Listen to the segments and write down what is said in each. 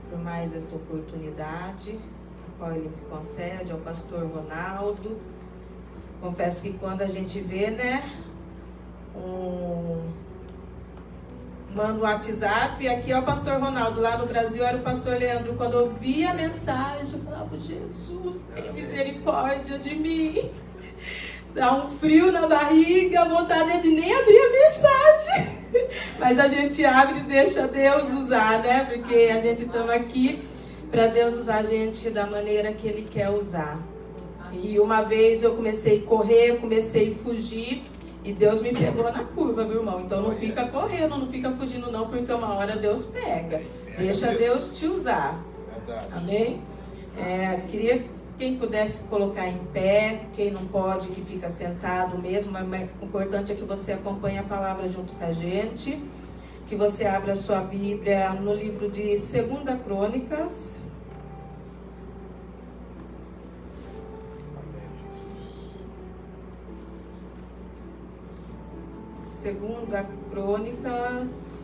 por mais esta oportunidade, a qual ele me concede, ao pastor Ronaldo. Confesso que quando a gente vê, manda um WhatsApp, aqui é o pastor Ronaldo, lá no Brasil era o pastor Leandro. Quando eu via a mensagem, eu falava: Jesus, tenha misericórdia de mim. Dá um frio na barriga, vontade de nem abrir a mensagem. Mas a gente abre e deixa Deus usar, Porque a gente está aqui para Deus usar a gente da maneira que Ele quer usar. E uma vez eu comecei a correr, comecei a fugir, e Deus me pegou na curva, viu, irmão? Então não fica correndo, não fica fugindo não, porque uma hora Deus pega. Deixa Deus te usar. Amém? Queria quem pudesse colocar em pé, quem não pode, que fica sentado mesmo, mas o importante é que você acompanhe a palavra junto com a gente, que você abra a sua Bíblia no livro de 2 Crônicas. Segunda Crônicas,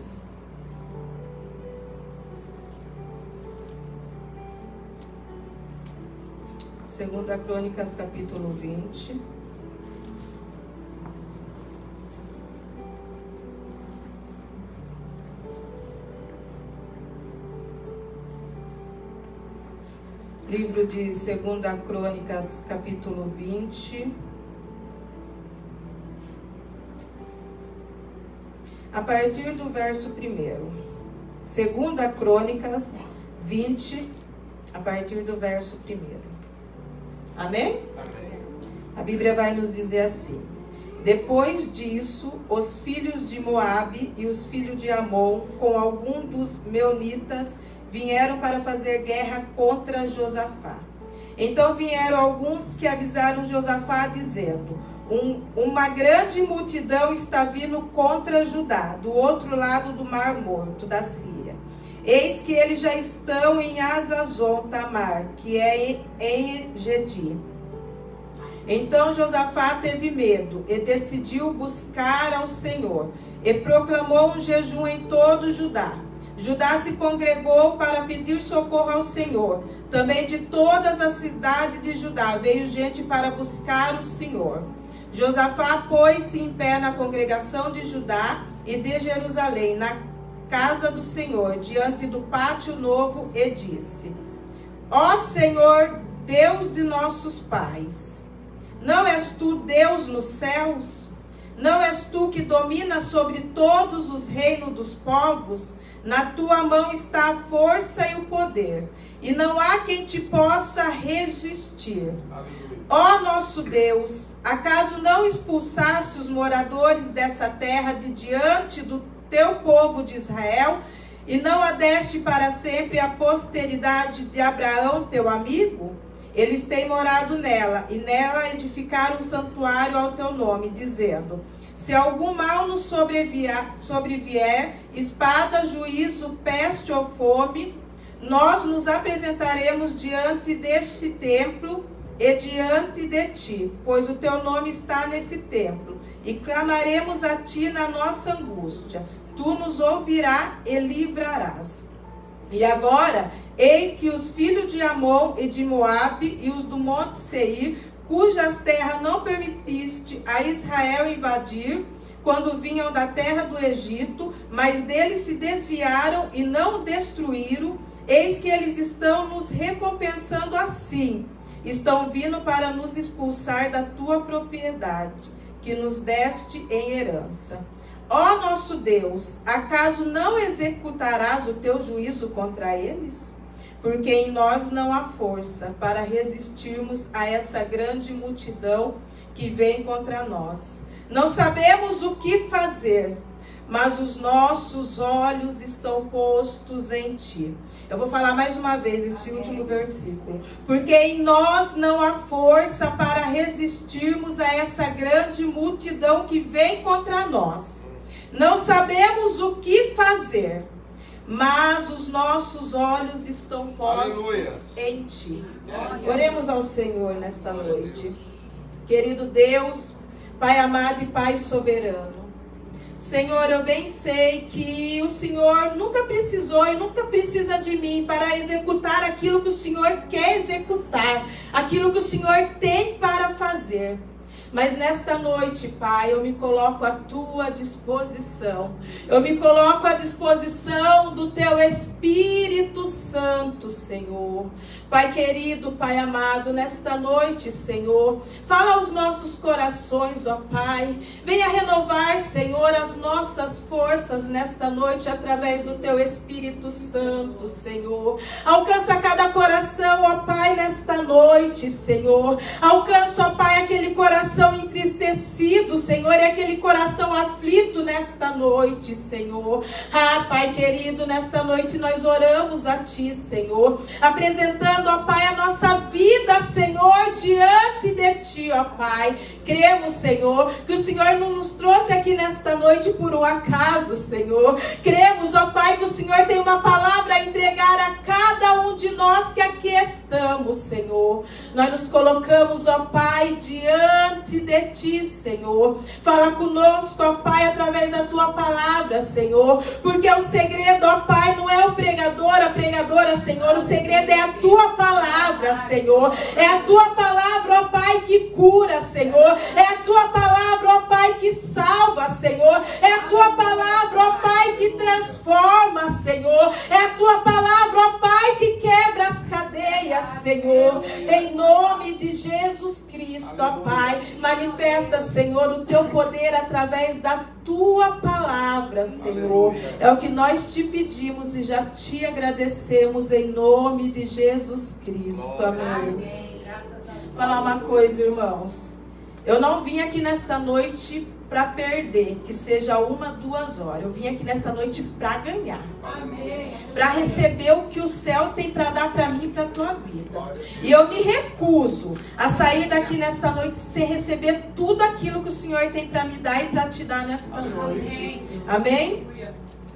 Segunda Crônicas, capítulo 20. Livro de 2 Crônicas, capítulo 20. A partir do verso 1. 2 Crônicas 20, a partir do verso 1. Amém? Amém. A Bíblia vai nos dizer assim: depois disso, os filhos de Moabe e os filhos de Amon, com algum dos meunitas, vieram para fazer guerra contra Josafá. Então vieram alguns que avisaram Josafá, dizendo: uma grande multidão está vindo contra Judá, do outro lado do Mar Morto, da Síria. Eis que eles já estão em Hazazon Tamar, que é em Engedi. Então Josafá teve medo e decidiu buscar ao Senhor, e proclamou um jejum em todo Judá. Judá se congregou para pedir socorro ao Senhor. Também de todas as cidades de Judá veio gente para buscar o Senhor. Josafá pôs-se em pé na congregação de Judá e de Jerusalém, na casa do Senhor, diante do pátio novo, e disse: Ó Senhor, Deus de nossos pais, não és tu Deus nos céus? Não és tu que dominas sobre todos os reinos dos povos? Na tua mão está a força e o poder, e não há quem te possa resistir. Ó nosso Deus, acaso não expulsaste os moradores dessa terra de diante do teu povo de Israel, e não a deste para sempre a posteridade de Abraão, teu amigo? Eles têm morado nela, e nela edificaram um santuário ao teu nome, dizendo: se algum mal nos sobrevier, espada, juízo, peste ou fome, nós nos apresentaremos diante deste templo e diante de ti, pois o teu nome está nesse templo, e clamaremos a ti na nossa angústia. Tu nos ouvirás e livrarás. E agora, eis que os filhos de Amon e de Moabe e os do monte Seir, cujas terras não permitiste a Israel invadir, quando vinham da terra do Egito, mas deles se desviaram e não destruíram, eis que eles estão nos recompensando assim. Estão vindo para nos expulsar da tua propriedade, que nos deste em herança. Ó nosso Deus, acaso não executarás o teu juízo contra eles? Porque em nós não há força para resistirmos a essa grande multidão que vem contra nós. Não sabemos o que fazer, mas os nossos olhos estão postos em ti. Eu vou falar mais uma vez este último versículo. Porque em nós não há força para resistirmos a essa grande multidão que vem contra nós. Não sabemos o que fazer, mas os nossos olhos estão postos em ti. Oremos ao Senhor nesta noite. Querido Deus, Pai amado e Pai soberano, Senhor, eu bem sei que o Senhor nunca precisou e nunca precisa de mim para executar aquilo que o Senhor quer executar, aquilo que o Senhor tem para fazer. Mas nesta noite, Pai, eu me coloco à tua disposição. Eu me coloco à disposição do teu Espírito Santo, Senhor. Pai querido, Pai amado, nesta noite, Senhor, fala aos nossos corações, ó Pai. Venha renovar, Senhor, as nossas forças nesta noite através do teu Espírito Santo, Senhor. Alcança cada coração, ó Pai, nesta noite, Senhor. Alcança, ó Pai, aquele coração entristecido, Senhor, e aquele coração aflito nesta noite, Senhor. Ah, Pai querido, nesta noite nós oramos a Ti, Senhor, apresentando, ó Pai, a nossa vida, Senhor, diante de Ti, ó Pai. Cremos, Senhor, que o Senhor não nos trouxe aqui nesta noite por um acaso, Senhor. Cremos, ó Pai, que o Senhor tem uma palavra a entregar a cada um de nós que aqui estamos, Senhor. Nós nos colocamos, ó Pai, diante de Ti, Senhor. Fala conosco, ó Pai, através da Tua palavra, Senhor. Porque o segredo, ó Pai, não é o pregador, a pregadora, Senhor. O segredo é a Tua palavra, Senhor. É a Tua palavra, ó Pai, que cura, Senhor. É a Tua palavra, ó Pai, que salva, Senhor. É a Tua palavra, ó Pai, que transforma, Senhor. É a Tua palavra, ó Pai, que quebra as cadeias, Senhor. Em nome de Jesus Cristo, ó Pai, manifesta, Senhor, o Teu poder através da Tua palavra, Senhor. É o que nós Te pedimos e já Te agradecemos em nome de Jesus Cristo. Amém. Falar uma coisa, irmãos. Eu não vim aqui nessa noite para perder, que seja 1, 2 horas. Eu vim aqui nessa noite para ganhar. Para receber o que o céu tem para dar para mim e para a tua vida. E eu me recuso a sair daqui nesta noite sem receber tudo aquilo que o Senhor tem para me dar e para te dar nesta noite. Amém?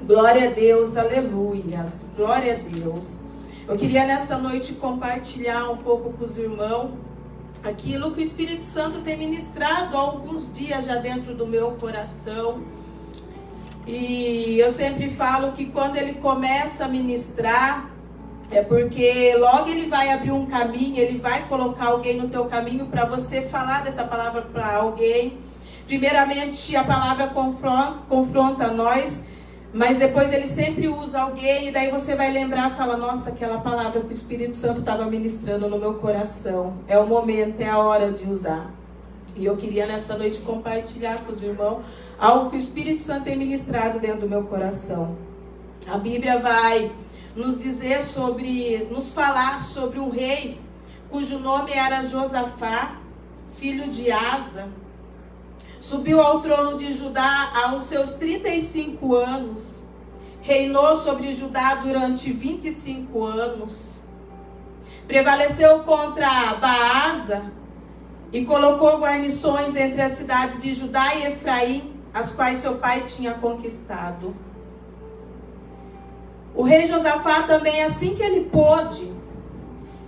Glória a Deus, aleluias. Glória a Deus. Eu queria nesta noite compartilhar um pouco com os irmãos aquilo que o Espírito Santo tem ministrado há alguns dias já dentro do meu coração. E eu sempre falo que quando ele começa a ministrar, é porque logo ele vai abrir um caminho, ele vai colocar alguém no teu caminho para você falar dessa palavra para alguém. Primeiramente a palavra confronta nós, mas depois ele sempre usa alguém, e daí você vai lembrar e fala, nossa, aquela palavra que o Espírito Santo estava ministrando no meu coração. É o momento, é a hora de usar. E eu queria nesta noite compartilhar com os irmãos algo que o Espírito Santo tem ministrado dentro do meu coração. A Bíblia vai nos dizer nos falar sobre um rei cujo nome era Josafá, filho de Asa. Subiu ao trono de Judá aos seus 35 anos. Reinou sobre Judá durante 25 anos. Prevaleceu contra Baasa e colocou guarnições entre a cidade de Judá e Efraim, as quais seu pai tinha conquistado. O rei Josafá também, assim que ele pôde,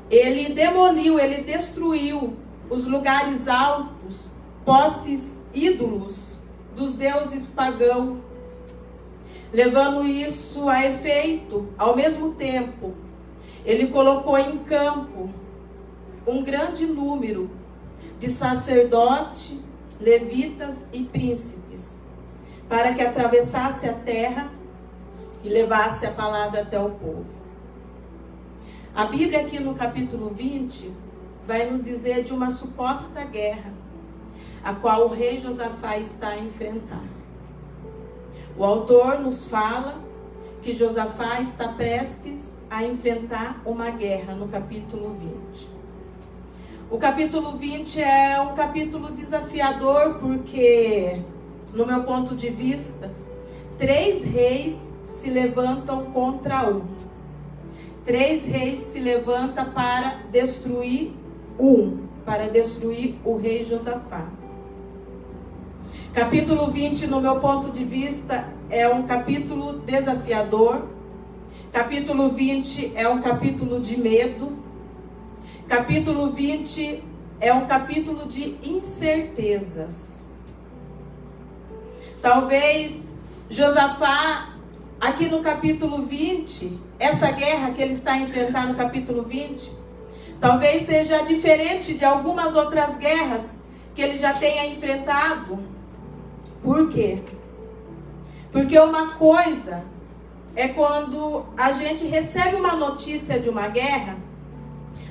ele demoliu, ele destruiu os lugares altos, postes ídolos dos deuses pagãos, levando isso a efeito. Ao mesmo tempo, ele colocou em campo um grande número de sacerdotes, levitas e príncipes, para que atravessasse a terra e levasse a palavra até o povo. A Bíblia aqui no capítulo 20 vai nos dizer de uma suposta guerra a qual o rei Josafá está a enfrentar. O autor nos fala que Josafá está prestes a enfrentar uma guerra no capítulo 20. O capítulo 20 é um capítulo desafiador porque, no meu ponto de vista, 3 reis se levantam contra um. 3 reis se levantam para destruir para destruir o rei Josafá. Capítulo 20, no meu ponto de vista, é um capítulo desafiador. Capítulo 20 é um capítulo de medo. Capítulo 20 é um capítulo de incertezas. Talvez Josafá, aqui no capítulo 20, essa guerra que ele está enfrentando no capítulo 20, talvez seja diferente de algumas outras guerras que ele já tenha enfrentado. Por quê? Porque uma coisa é quando a gente recebe uma notícia de uma guerra,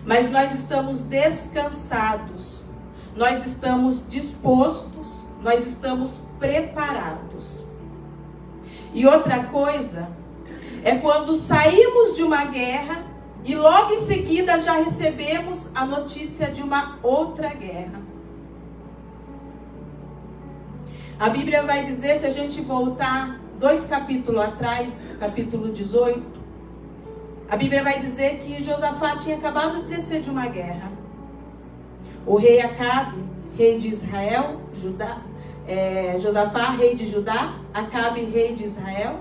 mas nós estamos descansados, nós estamos dispostos, nós estamos preparados. E outra coisa é quando saímos de uma guerra e logo em seguida já recebemos a notícia de uma outra guerra. A Bíblia vai dizer, se a gente voltar 2 capítulos atrás, capítulo 18, a Bíblia vai dizer que Josafá tinha acabado de descer de uma guerra. O rei Acabe, rei de Israel, Josafá, rei de Judá, Acabe, rei de Israel.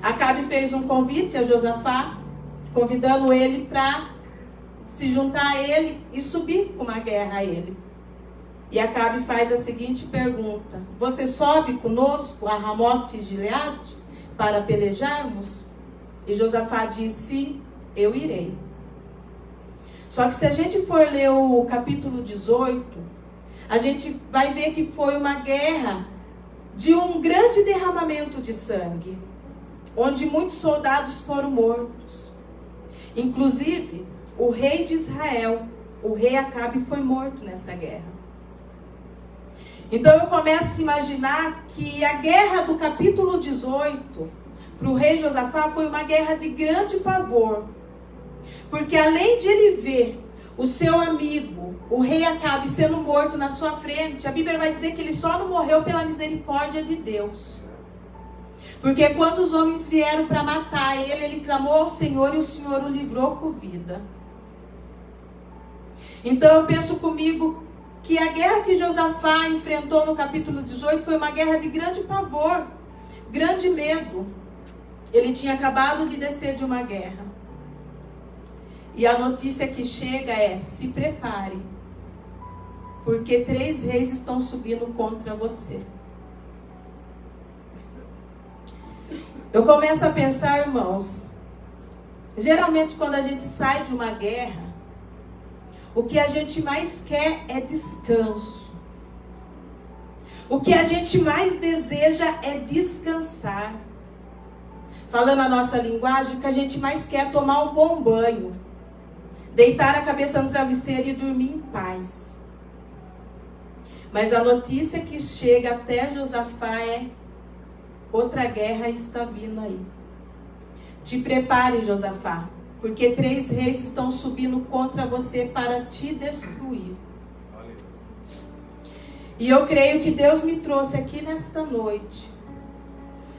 Acabe fez um convite a Josafá, convidando ele para se juntar a ele e subir com uma guerra a ele. E Acabe faz a seguinte pergunta: você sobe conosco a Ramote-Gileade para pelejarmos? E Josafá diz: sim, eu irei. Só que se a gente for ler o capítulo 18, a gente vai ver que foi uma guerra de um grande derramamento de sangue, onde muitos soldados foram mortos. Inclusive, o rei de Israel, o rei Acabe, foi morto nessa guerra. Então eu começo a imaginar que a guerra do capítulo 18, para o rei Josafá, foi uma guerra de grande pavor. Porque além de ele ver o seu amigo, o rei Acabe, sendo morto na sua frente, a Bíblia vai dizer que ele só não morreu pela misericórdia de Deus. Porque quando os homens vieram para matar ele, ele clamou ao Senhor e o Senhor o livrou com vida. Então eu penso comigo que a guerra que Josafá enfrentou no capítulo 18 foi uma guerra de grande pavor, grande medo. Ele tinha acabado de descer de uma guerra. E a notícia que chega é: se prepare, porque 3 reis estão subindo contra você. Eu começo a pensar, irmãos, geralmente quando a gente sai de uma guerra, o que a gente mais quer é descanso. O que a gente mais deseja é descansar. Falando a nossa linguagem, o que a gente mais quer é tomar um bom banho, deitar a cabeça no travesseiro e dormir em paz. Mas a notícia que chega até Josafá é: outra guerra está vindo aí. Te prepare, Josafá, porque 3 reis estão subindo contra você para te destruir. E eu creio que Deus me trouxe aqui nesta noite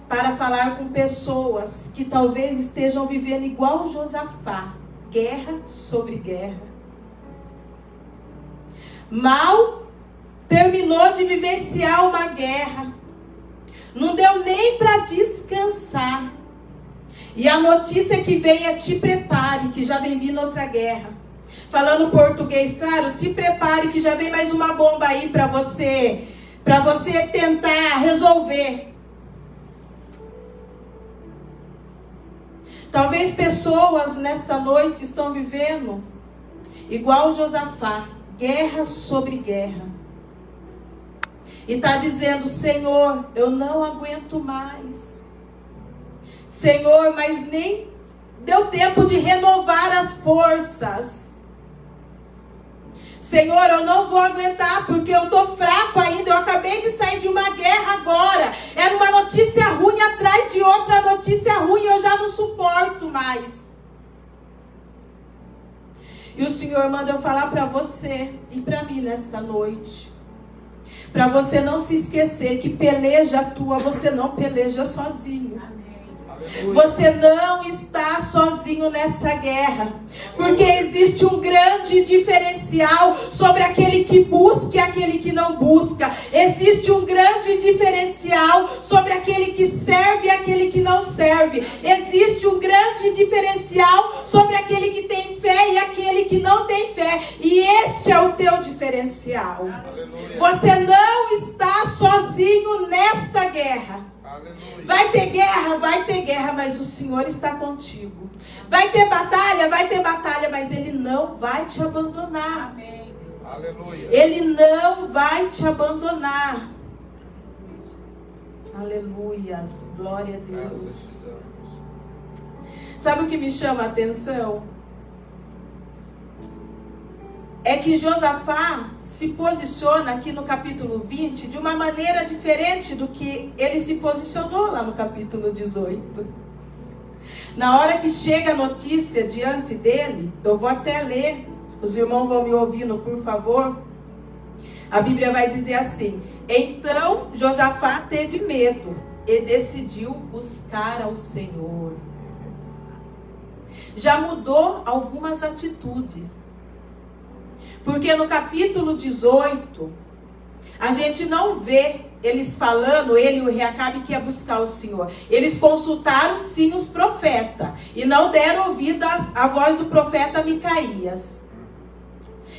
para falar com pessoas que talvez estejam vivendo igual Josafá, guerra sobre guerra. Mal terminou de vivenciar uma guerra, não deu nem para descansar. E a notícia que vem é: te prepare, que já vem vindo outra guerra. Falando português, claro, te prepare que já vem mais uma bomba aí para você tentar resolver. Talvez pessoas nesta noite estão vivendo igual Josafá, guerra sobre guerra. E está dizendo: Senhor, eu não aguento mais. Senhor, mas nem deu tempo de renovar as forças. Senhor, eu não vou aguentar porque eu estou fraco ainda. Eu acabei de sair de uma guerra agora. Era uma notícia ruim atrás de outra notícia ruim. Eu já não suporto mais. E o Senhor manda eu falar para você e para mim nesta noite, para você não se esquecer que peleja tua, você não peleja sozinho. Você não está sozinho nessa guerra, porque existe um grande diferencial sobre aquele que busca e aquele que não busca. Existe um grande diferencial sobre aquele que serve e aquele que não serve. Existe um grande diferencial sobre aquele que tem fé e aquele que não tem fé. E este é o teu diferencial. Aleluia. Você não está sozinho nesta guerra. Aleluia. Vai ter guerra, mas o Senhor está contigo. Vai ter batalha, mas Ele não vai te abandonar. Amém. Aleluia. Ele não vai te abandonar. Aleluia, glória a Deus. Graças te damos. Sabe o que me chama a atenção? É que Josafá se posiciona aqui no capítulo 20 de uma maneira diferente do que ele se posicionou lá no capítulo 18. Na hora que chega a notícia diante dele, eu vou até ler, os irmãos vão me ouvindo, por favor. A Bíblia vai dizer assim: então Josafá teve medo e decidiu buscar ao Senhor. Já mudou algumas atitudes. Porque no capítulo 18, a gente não vê eles falando, ele e o rei Acabe, que ia buscar o Senhor. Eles consultaram sim os profetas e não deram ouvido à voz do profeta Micaías.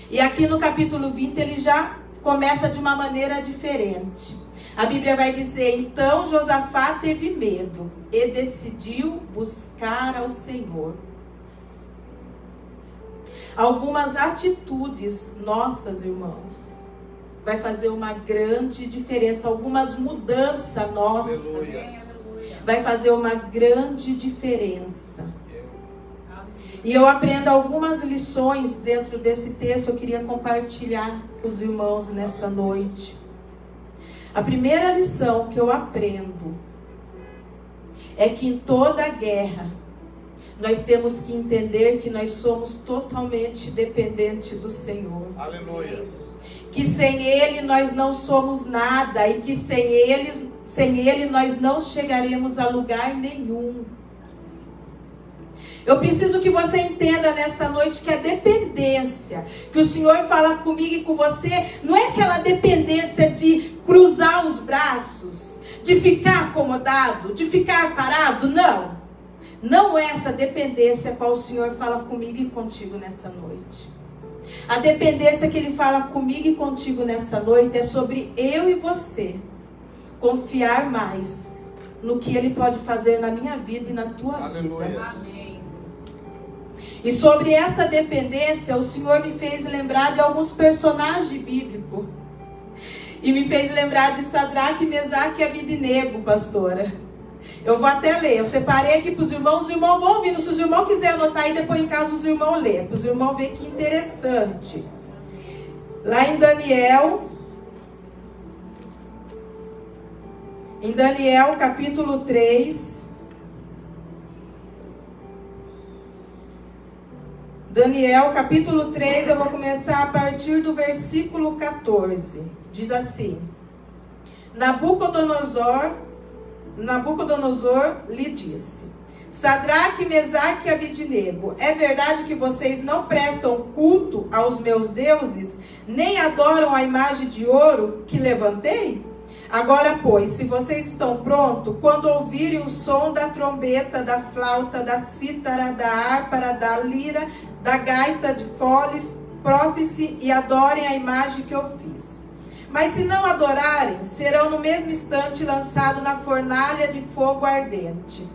E aqui no capítulo 20 ele já começa de uma maneira diferente. A Bíblia vai dizer: então Josafá teve medo e decidiu buscar ao Senhor. Algumas atitudes nossas, irmãos, vai fazer uma grande diferença. Algumas mudanças nossas vai fazer uma grande diferença. E eu aprendo algumas lições dentro desse texto. Eu queria compartilhar com os irmãos nesta noite. A primeira lição que eu aprendo é que em toda guerra nós temos que entender que nós somos totalmente dependentes do Senhor. Aleluia. Que sem Ele nós não somos nada e que sem Ele nós não chegaremos a lugar nenhum. Eu preciso que você entenda nesta noite que a dependência que o Senhor fala comigo e com você não é aquela dependência de cruzar os braços, de ficar acomodado, de ficar parado, não. Não é essa dependência qual o Senhor fala comigo e contigo nessa noite. A dependência que Ele fala comigo e contigo nessa noite é sobre eu e você confiar mais no que Ele pode fazer na minha vida e na tua Aleluia. vida. Amém. E sobre essa dependência, o Senhor me fez lembrar de alguns personagens bíblicos. E me fez lembrar de Sadraque, Mesaque e Abidnego, pastora. Eu vou até ler, eu separei aqui para os irmãos vão ouvindo. Se os irmãos quiserem anotar aí, depois em casa os irmãos lêem, para os irmãos verem que interessante. Lá em Daniel capítulo 3. Daniel capítulo 3, eu vou começar a partir do versículo 14. Diz assim: Nabucodonosor lhe disse: Sadraque, Mesaque e Abidnego, é verdade que vocês não prestam culto aos meus deuses, nem adoram a imagem de ouro que levantei? Agora, pois, se vocês estão prontos, quando ouvirem o som da trombeta, da flauta, da cítara, da harpa, da lira, da gaita de foles, prostrem-se e adorem a imagem que eu fiz. Mas se não adorarem, serão no mesmo instante lançados na fornalha de fogo ardente.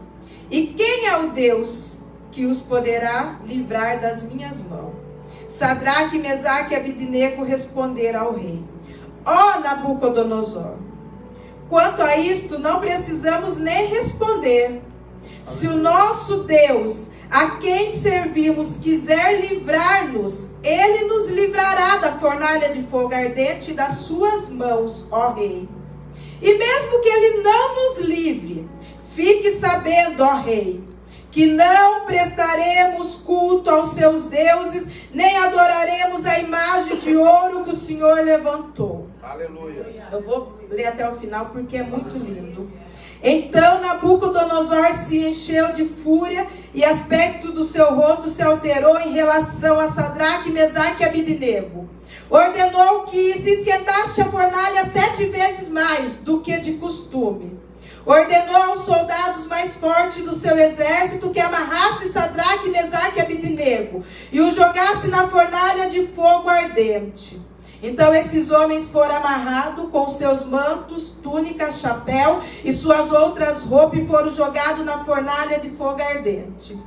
E quem é o Deus que os poderá livrar das minhas mãos? Sadraque, Mesaque e Abidnego responderam ao rei: ó Nabucodonosor, quanto a isto não precisamos nem responder. Se o nosso Deus, a quem servimos, quiser livrar-nos, Ele nos livrará da fornalha de fogo ardente das suas mãos, ó rei. E mesmo que Ele não nos livre, fique sabendo, ó rei, que não prestaremos culto aos seus deuses, nem adoraremos a imagem de ouro que o Senhor levantou. Aleluia. Eu vou ler até o final porque é muito lindo. Então Nabucodonosor se encheu de fúria e aspecto do seu rosto se alterou em relação a Sadraque, Mesaque e Abidnego. Ordenou que se esquentasse a fornalha 7 vezes mais do que de costume. Ordenou aos soldados mais fortes do seu exército que amarrasse Sadraque, Mesaque e Abidnego Abidinego e o jogasse na fornalha de fogo ardente. Então esses homens foram amarrados com seus mantos, túnicas, chapéu e suas outras roupas e foram jogados na fornalha de fogo ardente.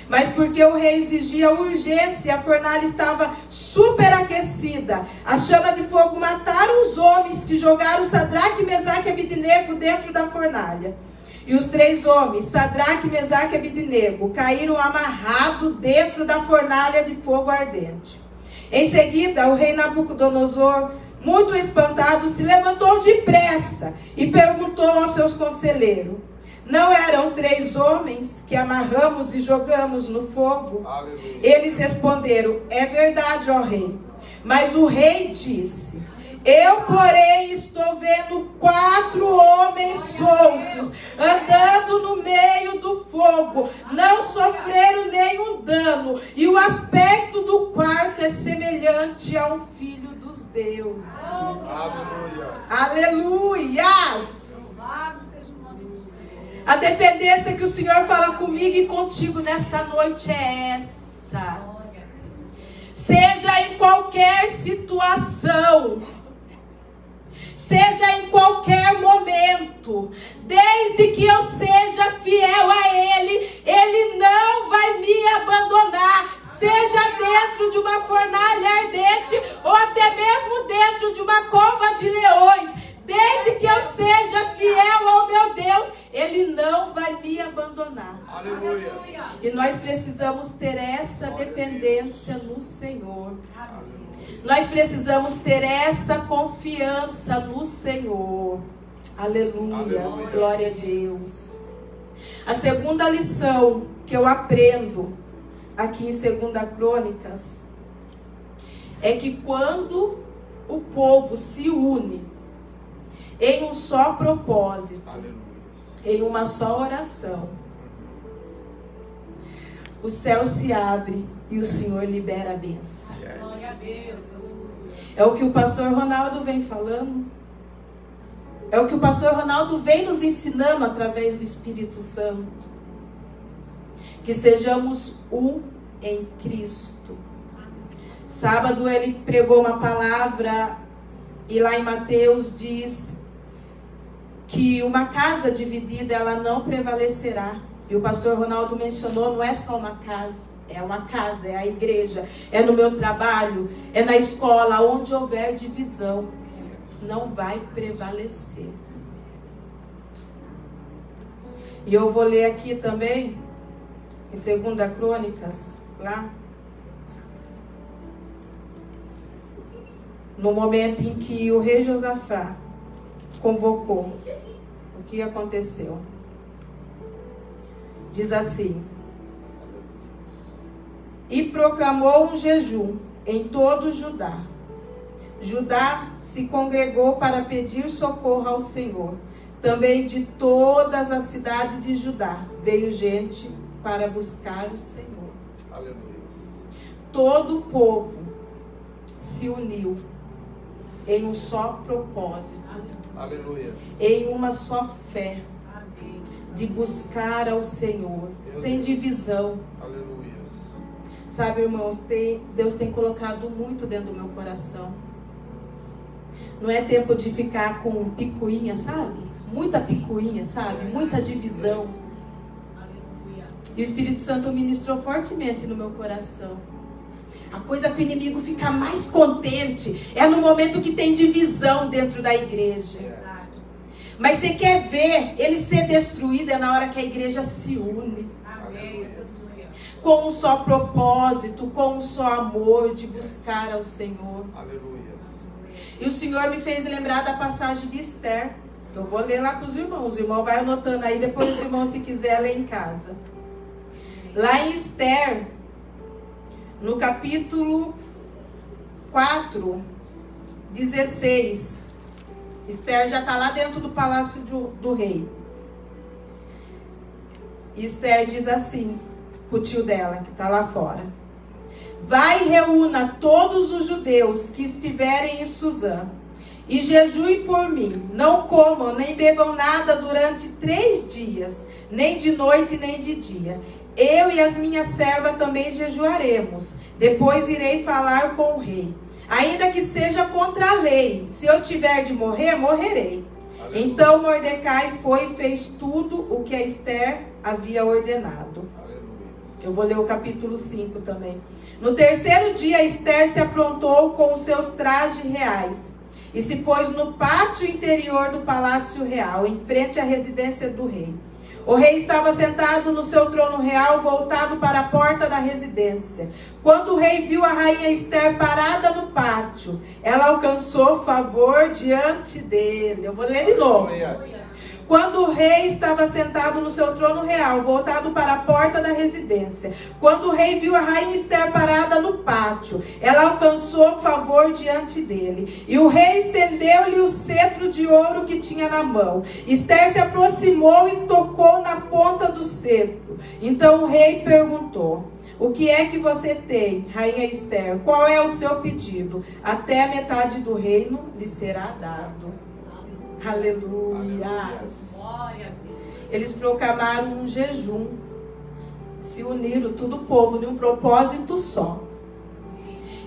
Mas porque o rei exigia urgência, a fornalha estava superaquecida. A chama de fogo mataram os homens que jogaram Sadraque, Mesaque e Abidinego dentro da fornalha. E os 3 homens, Sadraque, Mesaque e Abidinego, caíram amarrados dentro da fornalha de fogo ardente. Em seguida, o rei Nabucodonosor, muito espantado, se levantou depressa e perguntou aos seus conselheiros: não eram 3 homens que amarramos e jogamos no fogo? Aleluia. Eles responderam: é verdade, ó rei. Mas o rei disse: eu, porém, estou vendo 4 homens soltos, andando no meio do fogo, não sofreram nenhum dano, e o aspecto do quarto é semelhante ao filho dos deuses. Aleluia. Aleluias! A dependência que o Senhor fala comigo e contigo nesta noite é essa. Seja em qualquer situação, seja em qualquer momento, desde que eu seja fiel a Ele, Ele não vai me abandonar. Seja dentro de uma fornalha ardente ou até mesmo dentro de uma cova de leões, desde que eu seja fiel ao meu Deus, Ele não vai me abandonar. Aleluia. E nós precisamos ter essa dependência no Senhor. Nós precisamos ter essa confiança no Senhor. Aleluia. Aleluia. Glória a Deus. A segunda lição que eu aprendo aqui em 2 Crônicas é que quando o povo se une em um só propósito, Aleluia. em uma só oração, o céu se abre e o Senhor libera a bênção. Glória a Deus. É o que o pastor Ronaldo vem falando. É o que o pastor Ronaldo vem nos ensinando através do Espírito Santo. Que sejamos um em Cristo. Sábado ele pregou uma palavra e lá em Mateus diz que uma casa dividida ela não prevalecerá. E o pastor Ronaldo mencionou, não é só uma casa, é a igreja, é no meu trabalho, é na escola, onde houver divisão, não vai prevalecer. E eu vou ler aqui também, em 2 Crônicas, lá, no momento em que o rei Josafá convocou, o que aconteceu? Diz assim: e proclamou um jejum em todo Judá. Judá se congregou para pedir socorro ao Senhor. Também de todas as cidades de Judá veio gente para buscar o Senhor. Aleluia. Todo o povo se uniu em um só propósito, Aleluia. em uma só fé, de buscar ao Senhor, sem divisão. Aleluia. Sabe, irmãos, Deus tem colocado muito dentro do meu coração. Não é tempo de ficar com picuinha, sabe? Muita picuinha, sabe? Muita divisão. E o Espírito Santo ministrou fortemente no meu coração. A coisa que o inimigo fica mais contente é no momento que tem divisão dentro da igreja. Mas você quer ver ele ser destruído é na hora que a igreja se une. Com um só propósito, com um só amor de buscar ao Senhor. Aleluia. E o Senhor me fez lembrar da passagem de Esther. Eu vou ler lá para os irmãos. O irmão vai anotando aí, depois os irmãos, se quiser, ler em casa. Lá em Esther, no capítulo 4, 16. Esther já está lá dentro do palácio do rei. E Esther diz assim para o tio dela, que está lá fora: vai e reúna todos os judeus que estiverem em Suzã, e jejuem por mim. Não comam nem bebam nada durante 3 dias, nem de noite nem de dia. eu e as minhas servas também jejuaremos. Depois irei falar com o rei. Ainda que seja contra a lei, se eu tiver de morrer, morrerei. Aleluia. Então Mordecai foi e fez tudo o que a Esther havia ordenado. Aleluia. Eu vou ler o capítulo 5 também. No terceiro dia, Esther se aprontou com os seus trajes reais e se pôs no pátio interior do palácio real, em frente à residência do rei. O rei estava sentado no seu trono real, voltado para a porta da residência. Quando o rei viu a rainha Esther parada no pátio, ela alcançou favor diante dele. Eu vou ler de novo. Aleluia. Quando o rei estava sentado no seu trono real, voltado para a porta da residência. Quando o rei viu a rainha Esther parada no pátio, ela alcançou favor diante dele. E o rei estendeu-lhe o cetro de ouro que tinha na mão. Esther se aproximou e tocou na ponta do cetro. Então o rei perguntou: o que é que você tem, rainha Esther? Qual é o seu pedido? Até a metade do reino lhe será dado. Aleluia. Eles proclamaram um jejum. Se uniram, todo o povo, em um propósito só.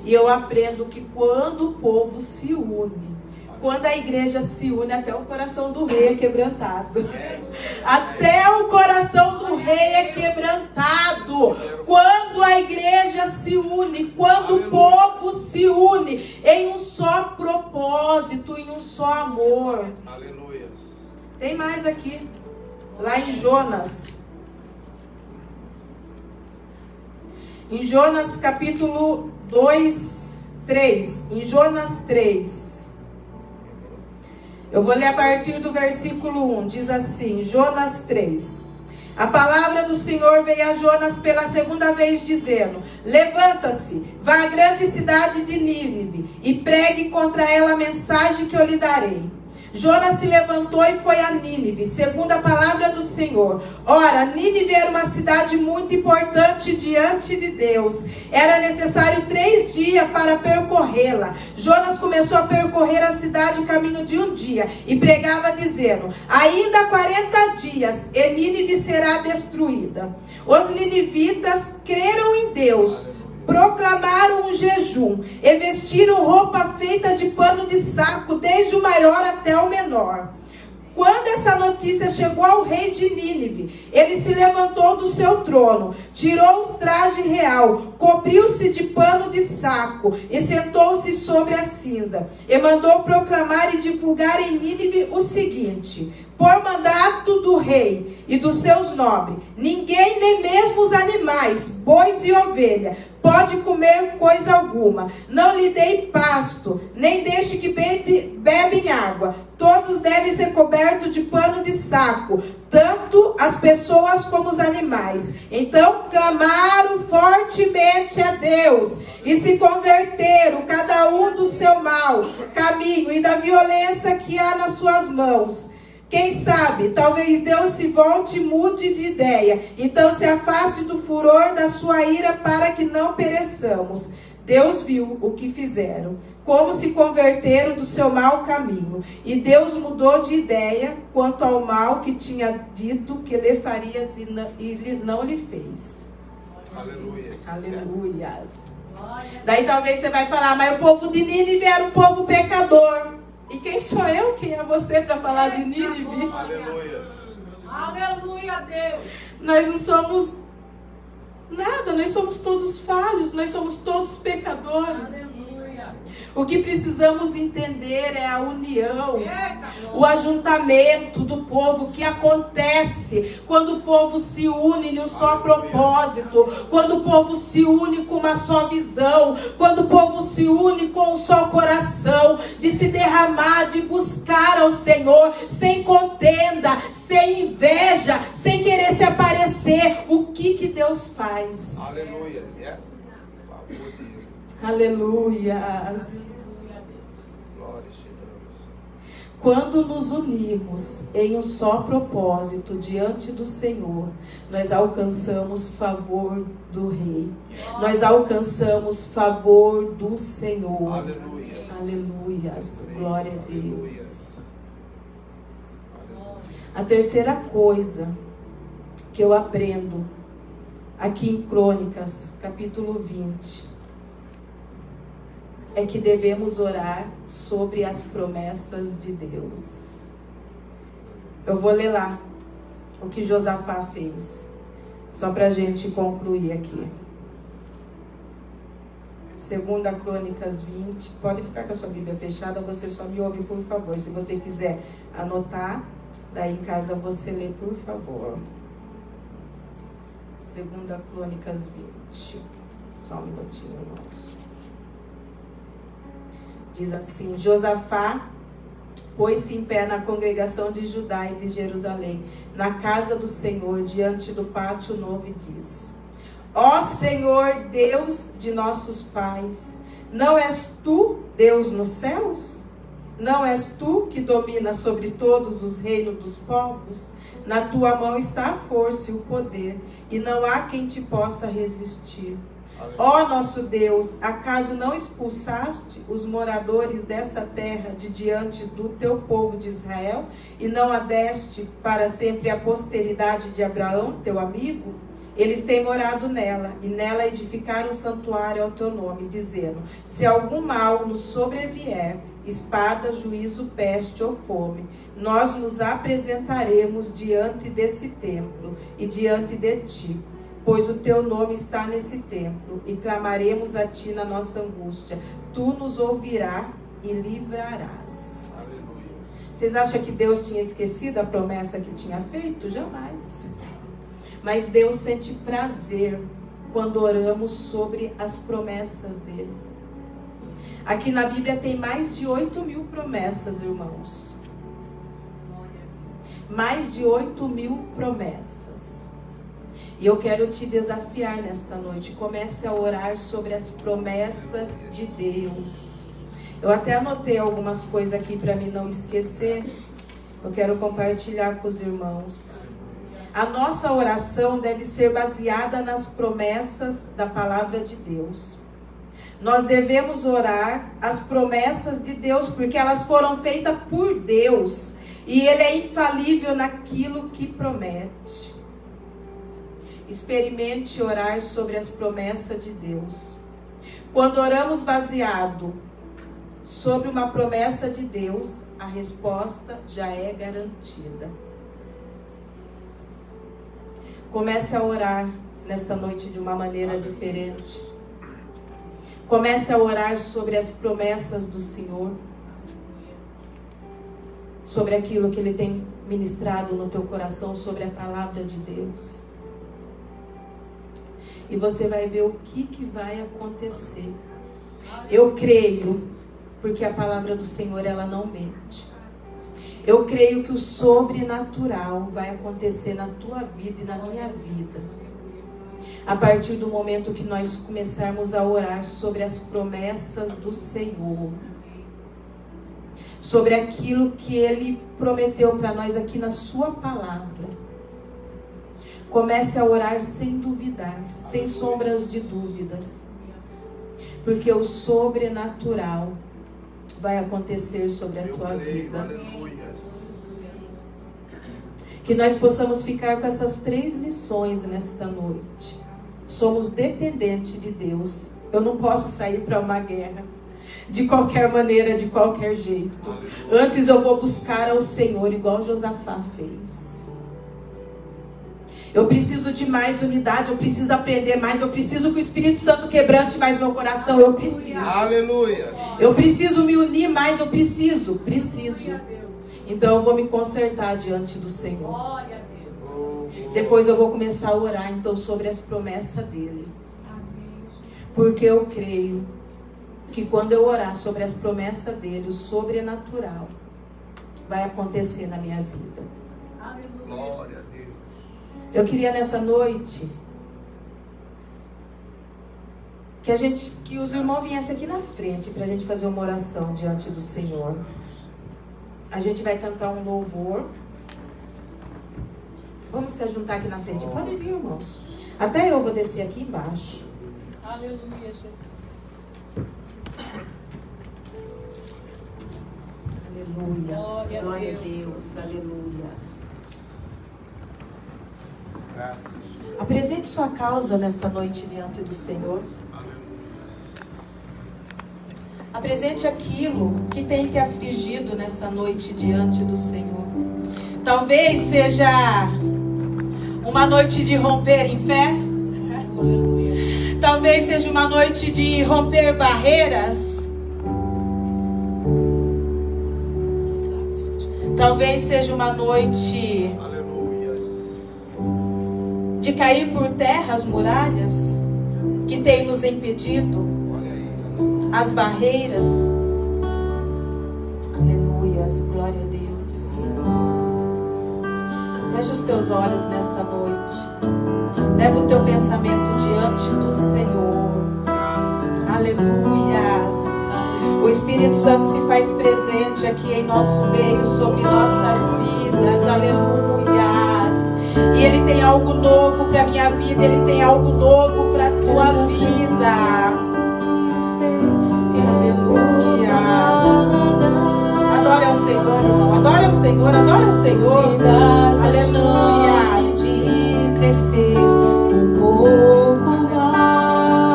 E eu aprendo que quando o povo se une, quando a igreja se une, até o coração do rei é quebrantado. Até o coração do rei é quebrantado. Quando a igreja se une, quando o povo se une em um só propósito, em um só amor. Aleluia. Tem mais aqui. Lá em Jonas. Em Jonas capítulo 2, 3. Em Jonas 3. Eu vou ler a partir do versículo 1. Diz assim, Jonas 3. A palavra do Senhor veio a Jonas pela segunda vez, dizendo: levanta-se, vá à grande cidade de Nínive e pregue contra ela a mensagem que eu lhe darei. Jonas se levantou e foi a Nínive, segundo a palavra do Senhor. Ora, Nínive era uma cidade muito importante diante de Deus. Era necessário 3 dias para percorrê-la. Jonas começou a percorrer a cidade caminho de um dia e pregava dizendo: ainda 40 dias e Nínive será destruída. Os ninivitas creram em Deus, proclamaram um jejum e vestiram roupa feita de pano de saco, desde o maior até o menor. Quando essa notícia chegou ao rei de Nínive, ele se levantou do seu trono, tirou os trajes real, cobriu-se de pano de saco e sentou-se sobre a cinza. E mandou proclamar e divulgar em Nínive o seguinte: por mandato do rei e dos seus nobres, ninguém, nem mesmo os animais, bois e ovelha, pode comer coisa alguma. Não lhe dei pasto, nem deixe que bebem água. Todos devem ser cobertos de pano de saco, tanto as pessoas como os animais. Então clamaram fortemente a Deus e se converteram, cada um do seu mau caminho e da violência que há nas suas mãos. Quem sabe, talvez Deus se volte e mude de ideia. Então se afaste do furor da sua ira para que não pereçamos. Deus viu o que fizeram, como se converteram do seu mau caminho. E Deus mudou de ideia quanto ao mal que tinha dito que lhe faria e não lhe fez. Aleluia. Aleluias. Daí talvez você vai falar: mas o povo de Nínive era um povo pecador. E quem sou eu, quem é você para falar de Nínive? Aleluia. Aleluia, Deus. Nós não somos nada, nós somos todos falhos, nós somos todos pecadores. Aleluia. O que precisamos entender é a união, Eita, o ajuntamento do povo que acontece quando o povo se une em um só propósito, quando o povo se une com uma só visão, quando o povo se une com um só coração, de se derramar, de buscar ao Senhor, sem contenda, sem inveja, sem querer se aparecer. O que Deus faz? Aleluia. Favor dele. Aleluias. Glória te damos. Quando nos unimos em um só propósito diante do Senhor, nós alcançamos favor do Rei. Nós alcançamos favor do Senhor. Aleluia. Aleluias. Glória a Deus. Aleluia. A terceira coisa que eu aprendo aqui em Crônicas, capítulo 20, é que devemos orar sobre as promessas de Deus. Eu vou ler lá o que Josafá fez, só para a gente concluir aqui. 2 Crônicas 20, pode ficar com a sua Bíblia fechada, você só me ouve, por favor. Se você quiser anotar, daí em casa você lê, por favor. 2 Crônicas 20, só um minutinho, irmãos. Diz assim: Josafá pôs-se em pé na congregação de Judá e de Jerusalém, na casa do Senhor, diante do pátio novo, e disse: Ó Senhor, Deus de nossos pais, não és tu Deus nos céus? Não és tu que domina sobre todos os reinos dos povos? Na tua mão está a força e o poder, e não há quem te possa resistir. Ó nosso Deus, acaso não expulsaste os moradores dessa terra de diante do teu povo de Israel, e não a deste para sempre a posteridade de Abraão, teu amigo? Eles têm morado nela, e nela edificaram um santuário ao teu nome, dizendo: se algum mal nos sobrevier, espada, juízo, peste ou fome, nós nos apresentaremos diante desse templo e diante de ti, pois o teu nome está nesse templo, e clamaremos a ti na nossa angústia. Tu nos ouvirás e livrarás. Aleluia. Vocês acham que Deus tinha esquecido a promessa que tinha feito? Jamais. Mas Deus sente prazer quando oramos sobre as promessas dele. Aqui na Bíblia tem mais de 8.000 promessas, irmãos. Mais de 8.000 promessas. E eu quero te desafiar nesta noite. Comece a orar sobre as promessas de Deus. Eu até anotei algumas coisas aqui para mim não esquecer. Eu quero compartilhar com os irmãos. A nossa oração deve ser baseada nas promessas da palavra de Deus. Nós devemos orar as promessas de Deus, porque elas foram feitas por Deus. E Ele é infalível naquilo que promete. Experimente orar sobre as promessas de Deus. Quando oramos baseado sobre uma promessa de Deus, a resposta já é garantida. Comece a orar nesta noite de uma maneira diferente. Comece a orar sobre as promessas do Senhor. Sobre aquilo que Ele tem ministrado no teu coração, sobre a palavra de Deus. E você vai ver o que vai acontecer. Eu creio, porque a palavra do Senhor, ela não mente. Eu creio que o sobrenatural vai acontecer na tua vida e na minha vida. A partir do momento que nós começarmos a orar sobre as promessas do Senhor. Sobre aquilo que Ele prometeu para nós aqui na sua palavra. Comece a orar sem duvidar, sem sombras de dúvidas. Porque o sobrenatural vai acontecer sobre a tua vida. Aleluia. Que nós possamos ficar com essas 3 lições nesta noite. Somos dependentes de Deus. Eu não posso sair para uma guerra de qualquer maneira, de qualquer jeito. Antes eu vou buscar ao Senhor, igual Josafá fez. Eu preciso de mais unidade, eu preciso aprender mais, eu preciso que o Espírito Santo quebrante mais meu coração, eu preciso. Aleluia. Eu preciso me unir mais, eu preciso. Então eu vou me consertar diante do Senhor. Glória a Deus. Depois eu vou começar a orar então sobre as promessas dele. Porque eu creio que quando eu orar sobre as promessas dele, o sobrenatural vai acontecer na minha vida. Glória a Deus. Eu queria nessa noite que os irmãos viessem aqui na frente para a gente fazer uma oração diante do Senhor. A gente vai cantar um louvor. Vamos se juntar aqui na frente. Podem vir, irmãos. Até eu vou descer aqui embaixo. Aleluia, Jesus. Aleluia. Glória a Deus. Aleluia. Apresente sua causa nesta noite diante do Senhor. Apresente aquilo que tem te afligido nessa noite diante do Senhor. Talvez seja uma noite de romper em fé. Talvez seja uma noite de romper barreiras. Talvez seja uma noite de cair por terra as muralhas que tem nos impedido, as barreiras. Aleluias, glória a Deus. Feche os teus olhos nesta noite. Leva o teu pensamento diante do Senhor. Aleluias. O Espírito Santo se faz presente aqui em nosso meio, sobre nossas vidas. Aleluias. E Ele tem algo novo para a minha vida. Ele tem algo novo para a tua vida. Aleluias. Adore ao Senhor, irmão. Adore ao Senhor, adore ao Senhor. Aleluias. De crescer um pouco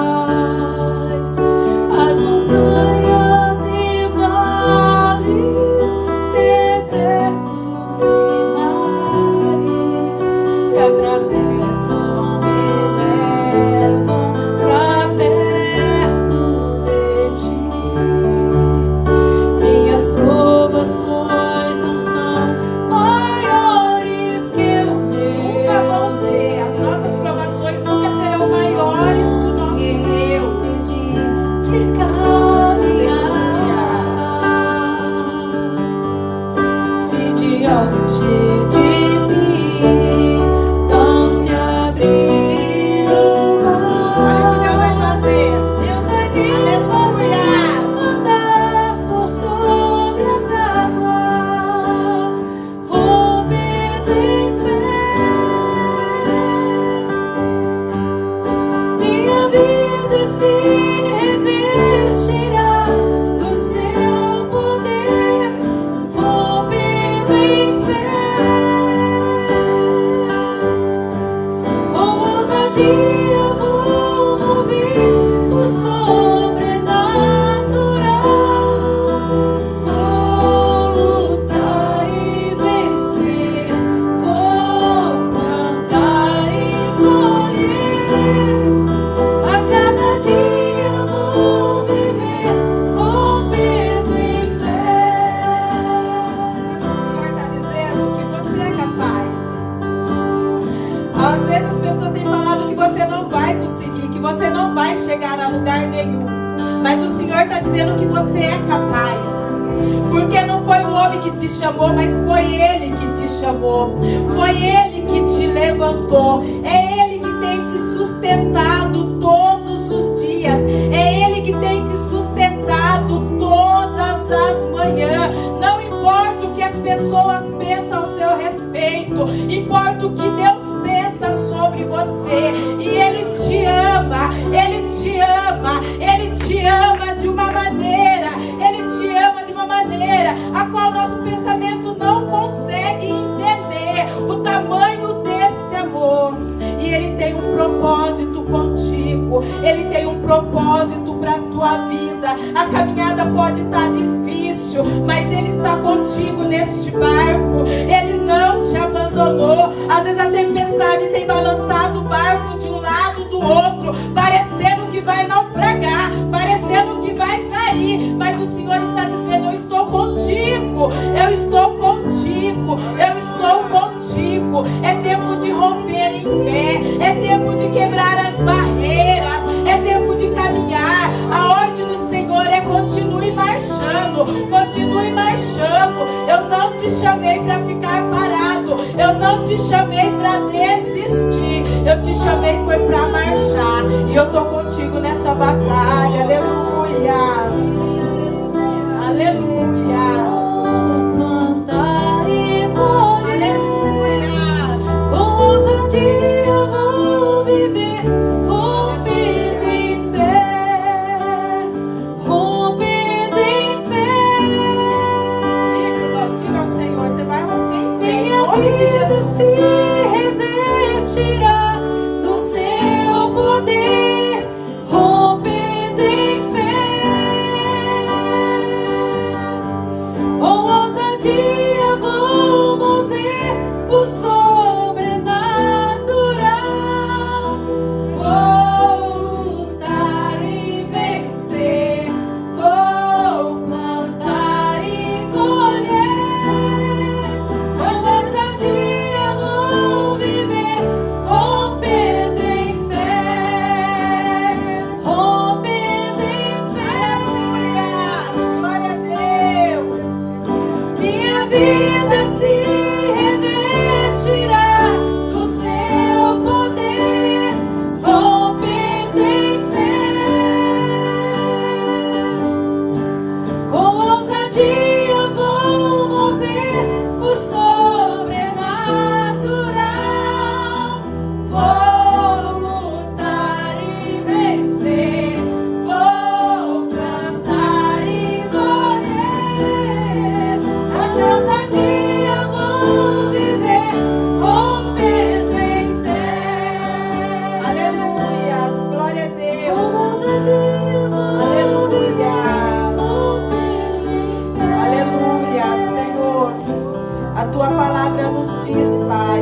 mais. As montanhas e vales, desertos e mares que atravessam me levam pra perto de ti. Minhas provações não são maiores que o meu. Nunca vão ser. As nossas provações nunca serão maiores que o nosso Deus. De caminhar, se diante de mim não se abrir o Olha o que Deus vai mar, fazer. Deus vai me fazer andar por sobre as águas, rompendo em fé. Minha vida se revestirá do seu poder, rompendo em fé. Com ousadia vou mover o sobrenatural. Vou lutar e vencer, vou plantar e colher. A cada dia vou viver, rompendo em fé. O Senhor está dizendo que você é capaz. Às vezes as pessoas têm falado que você não vai conseguir, que você não vai chegar a lugar nenhum. Mas o Senhor está dizendo que você é capaz. Porque não foi o homem que te chamou, mas foi Ele que te chamou. Foi Ele que te levantou. É Ele que tem te sustentado todos os dias. É Ele que tem te sustentado todas as manhãs. Não importa o que as pessoas pensam ao seu respeito, importa o que Deus pensa sobre você. E Ele te ama, Ele te ama, Ele te ama de uma maneira, Ele te ama de uma maneira a qual nosso pensamento não consegue entender o tamanho desse amor. E Ele tem um propósito contigo, Ele tem um propósito para a tua vida. A caminhada pode estar difícil, mas Ele está contigo neste barco. Ele não te abandonou. Às vezes a tempestade tem balançado o barco de um lado do outro, parecendo que vai naufragar, parecendo que vai cair, mas o Senhor está dizendo: eu estou contigo, eu estou contigo, eu estou contigo. É tempo de romper em fé, é tempo de quebrar as barreiras, é tempo de caminhar. A ordem do Senhor é: continue marchando, continue marchando. Eu não te chamei para ficar parado, eu não te chamei para desistir, eu te chamei foi para marchar. E eu estou contigo nessa batalha. Aleluias, aleluias. Plantar e colher, Aleluias. com ousadia vou viver, rompendo em fé, rompendo em fé. Diga ao Senhor, você vai romper em fé. Em Minha nome de vida Jesus. se revestirá Aleluia. Aleluia, Senhor. A tua palavra nos diz, Pai: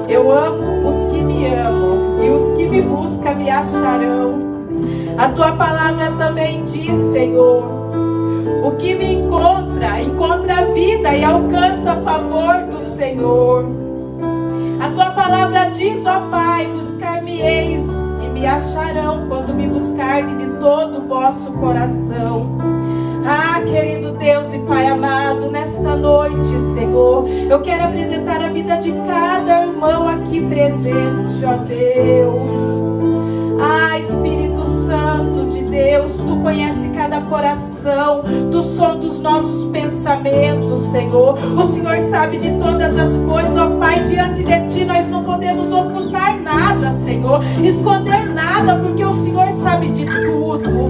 eu amo os que me amam, e os que me buscam me acharão. A tua palavra também diz, Senhor: o que me encontra a vida e alcança a favor do Senhor. A tua palavra diz, ó Pai: buscar-me-eis e me acharão quando me buscardes de todo o vosso coração. Ah, querido Deus e Pai amado, nesta noite, Senhor, eu quero apresentar a vida de cada irmão aqui presente, ó Deus. Ah, Espírito Santo de Deus, Tu conhece cada coração, Tu sonda os nossos pensamentos, Senhor. O Senhor sabe de todas as coisas, ó Pai. Diante de Ti nós não podemos ocultar nada, Senhor, esconder nada, porque o Senhor sabe de tudo.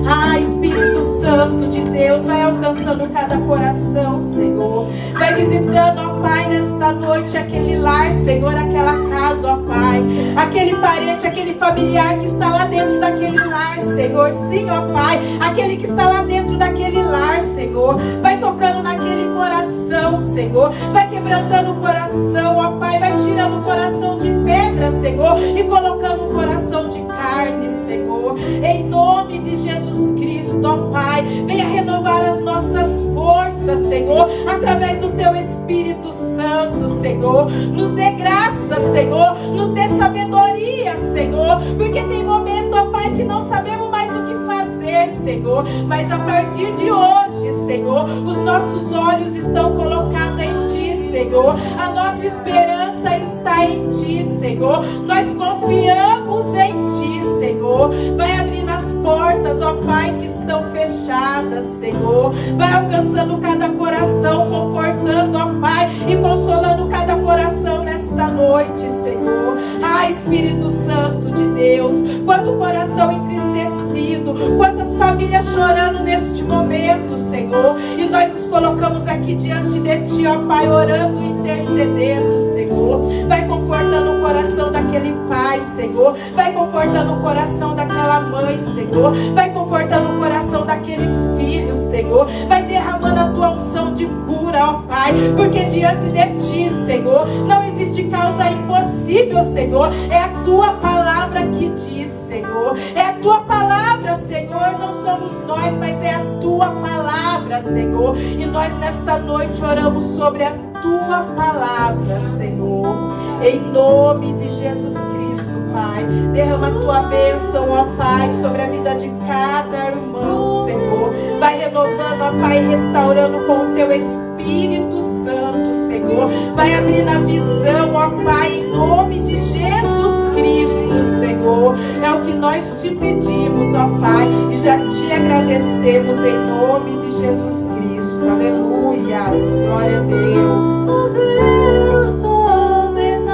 Ah, Espírito Santo de Deus, vai alcançando cada coração, Senhor. Vai visitando, ó Pai, nesta noite aquele lar, Senhor, aquela casa, ó Pai. Aquele parente, aquele familiar que está lá dentro daquele lar, Senhor. Sim, ó Pai, aquele que está lá dentro daquele lar, Senhor. Vai tocando naquele coração, Senhor. Vai quebrantando o coração, ó Pai. Vai tirando o coração de pedra, Senhor, e colocando um coração de carne, Senhor. Em nome de Jesus Cristo, ó Pai, venha renovar as nossas forças, Senhor, através do Teu Espírito Santo, Senhor. Nos dê graça, Senhor, nos dê sabedoria, Senhor, porque tem momento, ó Pai, que não sabemos mais o que fazer, Senhor, mas a partir de hoje, Senhor, os nossos olhos estão colocados em Ti, Senhor. A nossa esperança está em Ti, Senhor. Nós confiamos em Ti, Senhor. Vai abrindo as portas, ó Pai, que estão fechadas, Senhor. Vai alcançando cada coração, confortando, ó Pai, e consolando cada coração nesta noite, Senhor. Ah, Espírito Santo de Deus, quanto coração entristecido, quantas famílias chorando neste momento, Senhor. E nós nos colocamos aqui diante de Ti, ó Pai, orando e intercedendo, Senhor. Vai confortando o coração daquele pai, Senhor. Vai confortando o coração daquela mãe, Senhor. Vai confortando o coração daqueles filhos, Senhor. Vai derramando a Tua unção de cura, ó Pai, porque diante de Ti, Senhor, não existe causa impossível, Senhor. É a Tua palavra que diz, Senhor. É a Tua palavra, Senhor. Não somos nós, mas é a Tua palavra, Senhor. E nós nesta noite oramos sobre a Tua palavra, Senhor. Em nome de Jesus Cristo, Pai. Derrama a Tua bênção, ó Pai, sobre a vida de cada irmão, Senhor. Vai renovando, ó Pai, restaurando com o Teu Espírito Santo, Senhor. Vai abrindo a visão, ó Pai, em nome de Jesus Cristo, Senhor. É o que nós Te pedimos, ó Pai, e já Te agradecemos em nome de Jesus Cristo. Aleluia. Glória a Deus. Mover o sobrenatural,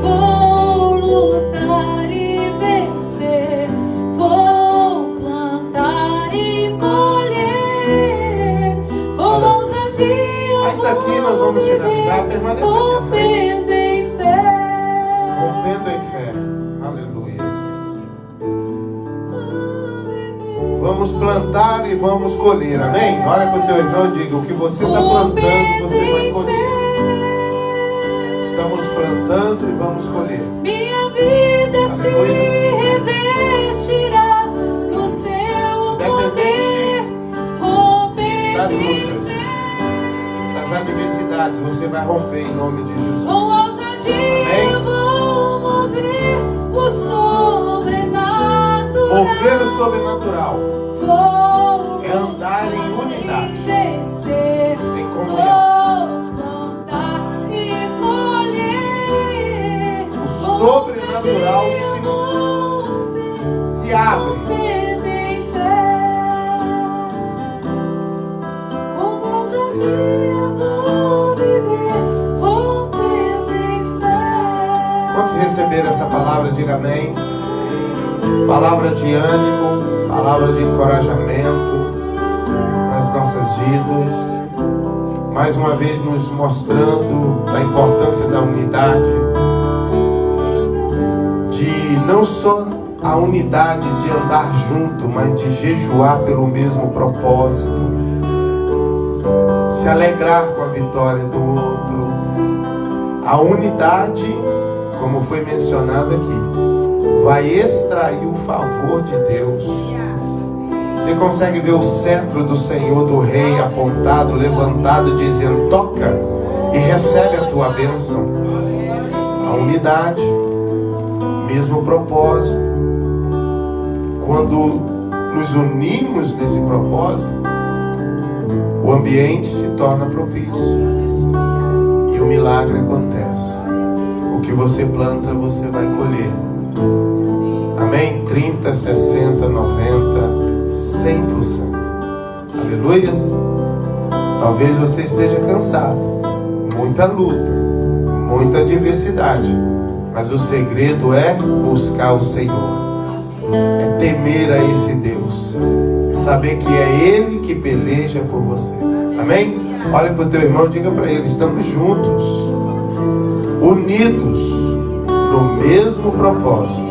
vou lutar e vencer, vou plantar e colher, com ousadia Ainda aqui nós vamos finalizar, permaneça aqui à frente. rompendo em fé. Rompendo em fé. Aleluia. Vamos plantar e vamos colher, amém? Olha para o teu irmão e diga: o que você está plantando, você vai colher. Estamos plantando e vamos colher. Minha vida se Aleluia. revestirá do Seu poder, Das rompendo em lutas, fé. das adversidades, você vai romper em nome de Jesus. Com ousadia vou mover o sobrenatural. Mover o sobrenatural Vou é andar em unidade, vencer, em comunhão. vou plantar e colher. O sobrenatural se abre. Rompendo em fé. Com ousadia vou viver, rompendo em fé. Quando você receber essa palavra, diga amém. Palavra de ânimo, palavra de encorajamento para as nossas vidas. Mais uma vez nos mostrando a importância da unidade, de não só a unidade de andar junto, mas de jejuar pelo mesmo propósito, se alegrar com a vitória do outro. A unidade, como foi mencionado aqui, vai extrair o favor de Deus. Você consegue ver o cetro do Senhor, do Rei, apontado, levantado, dizendo: toca e recebe a tua bênção. A unidade, mesmo propósito. Quando nos unimos nesse propósito, o ambiente se torna propício e o milagre acontece. O que você planta, você vai colher. Amém? 30, 60, 90, 100%. Aleluias? Talvez você esteja cansado. Muita luta, muita adversidade. Mas o segredo é buscar o Senhor. É temer a esse Deus. Saber que é Ele que peleja por você. Amém? Olha para o teu irmão e diga para ele: estamos juntos, unidos no mesmo propósito.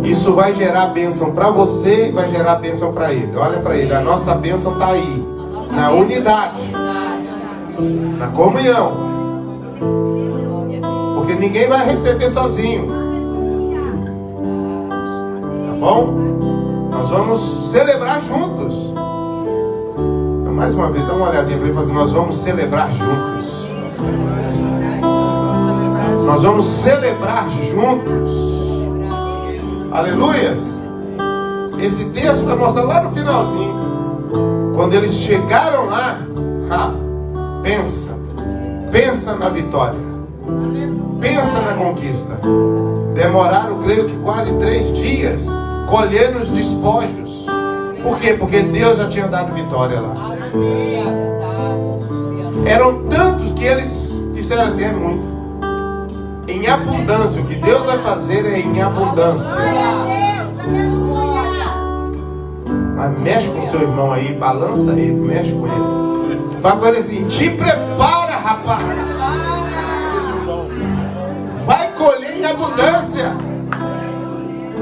Isso vai gerar bênção para você e vai gerar bênção para ele. Olha para ele, a nossa bênção está aí, na unidade, na comunhão. Porque ninguém vai receber sozinho. Tá bom? Nós vamos celebrar juntos. Mais uma vez, dá uma olhadinha para ele e fala assim: nós vamos celebrar juntos. Nós vamos celebrar juntos. Aleluias. Esse texto vai mostrar lá no finalzinho. Quando eles chegaram lá, pensa na vitória, pensa na conquista. Demoraram, creio que quase 3 dias colhendo os despojos. Por quê? Porque Deus já tinha dado vitória lá. Eram tantos que eles disseram assim: é muito. Em abundância, o que Deus vai fazer é em abundância. Mas mexe com o seu irmão aí, balança ele, mexe com ele. Fala com ele assim: te prepara, rapaz. Vai colher em abundância.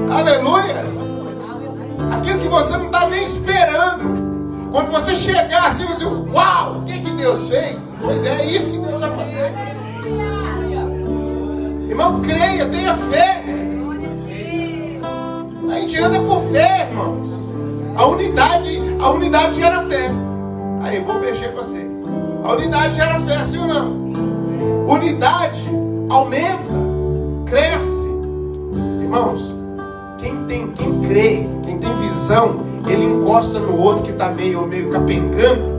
Aleluias. Aquilo que você não está nem esperando. Quando você chegar assim, você: uau, o que Deus fez? Pois é isso que Deus vai fazer. Irmão, creia, tenha fé. A gente anda por fé, irmãos. A unidade gera fé. Aí, vou mexer com você. A unidade gera fé, sim ou não? Unidade aumenta, cresce. Irmãos, quem crê, quem tem visão, ele encosta no outro que está meio capengando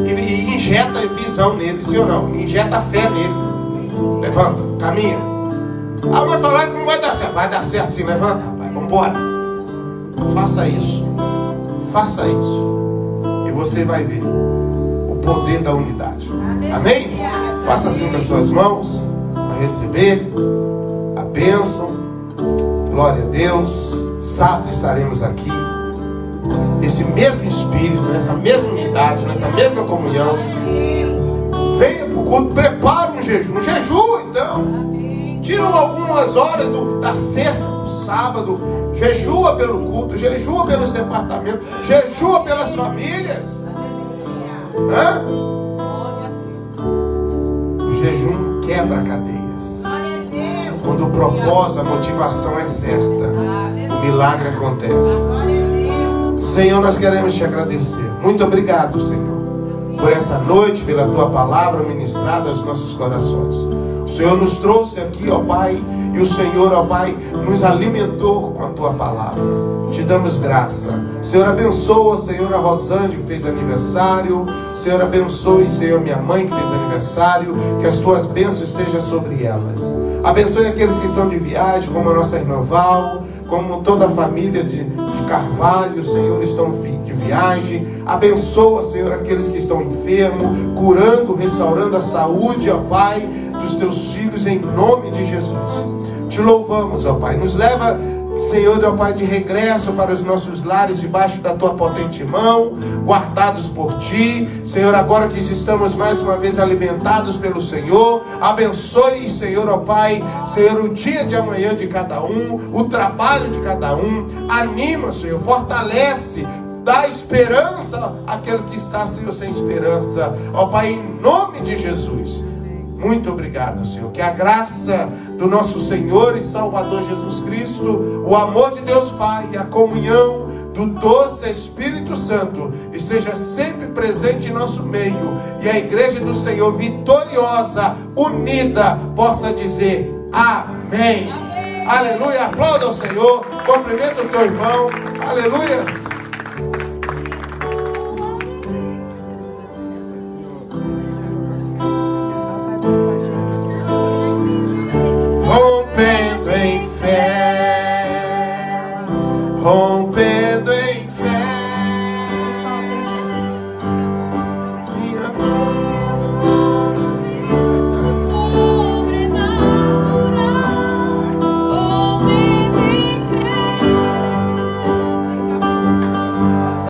e injeta visão nele, sim ou não? Injeta fé nele. Levanta, caminha. Vai falar que não vai dar certo. Vai dar certo sim, levanta, rapaz, vamos embora. Faça isso. Faça isso. E você vai ver o poder da unidade. Amém? Faça assim com as suas mãos para receber a bênção. Glória a Deus. Sábado estaremos aqui. Esse mesmo Espírito, nessa mesma unidade, nessa mesma comunhão. Venha para o culto, prepara um jejum. Jejum, então. Tira algumas horas da sexta para o sábado. Jejua pelo culto, jejua pelos departamentos, jejua pelas famílias. O jejum quebra cadeias. Quando o propósito, a motivação é certa, o milagre acontece. Senhor, nós queremos te agradecer. Muito obrigado, Senhor, por essa noite, pela tua palavra ministrada aos nossos corações. O Senhor nos trouxe aqui, ó Pai, e o Senhor, ó Pai, nos alimentou com a tua palavra. Te damos graça. Senhor, abençoa, Senhor, a Rosângela que fez aniversário. Senhor, abençoe, Senhor, minha mãe que fez aniversário. Que as tuas bênçãos estejam sobre elas. Abençoe aqueles que estão de viagem, como a nossa irmã Val, como toda a família de Carvalho, Senhor, estão de viagem. Abençoa, Senhor, aqueles que estão enfermos, curando, restaurando a saúde, ó Pai, dos teus filhos, em nome de Jesus. Te louvamos, ó Pai. Nos leva Senhor, ó Pai, de regresso para os nossos lares, debaixo da Tua potente mão, guardados por Ti. Senhor, agora que estamos mais uma vez alimentados pelo Senhor, abençoe, Senhor, ó Pai, Senhor, o dia de amanhã de cada um, o trabalho de cada um. Anima, Senhor, fortalece, dá esperança àquele que está, Senhor, sem esperança. Ó Pai, em nome de Jesus. Muito obrigado, Senhor. Que a graça do nosso Senhor e Salvador Jesus Cristo, o amor de Deus Pai e a comunhão do doce Espírito Santo esteja sempre presente em nosso meio. E a igreja do Senhor vitoriosa, unida, possa dizer amém. Amém. Aleluia. Aplauda ao Senhor. Cumprimenta o teu irmão. Aleluias. Rompendo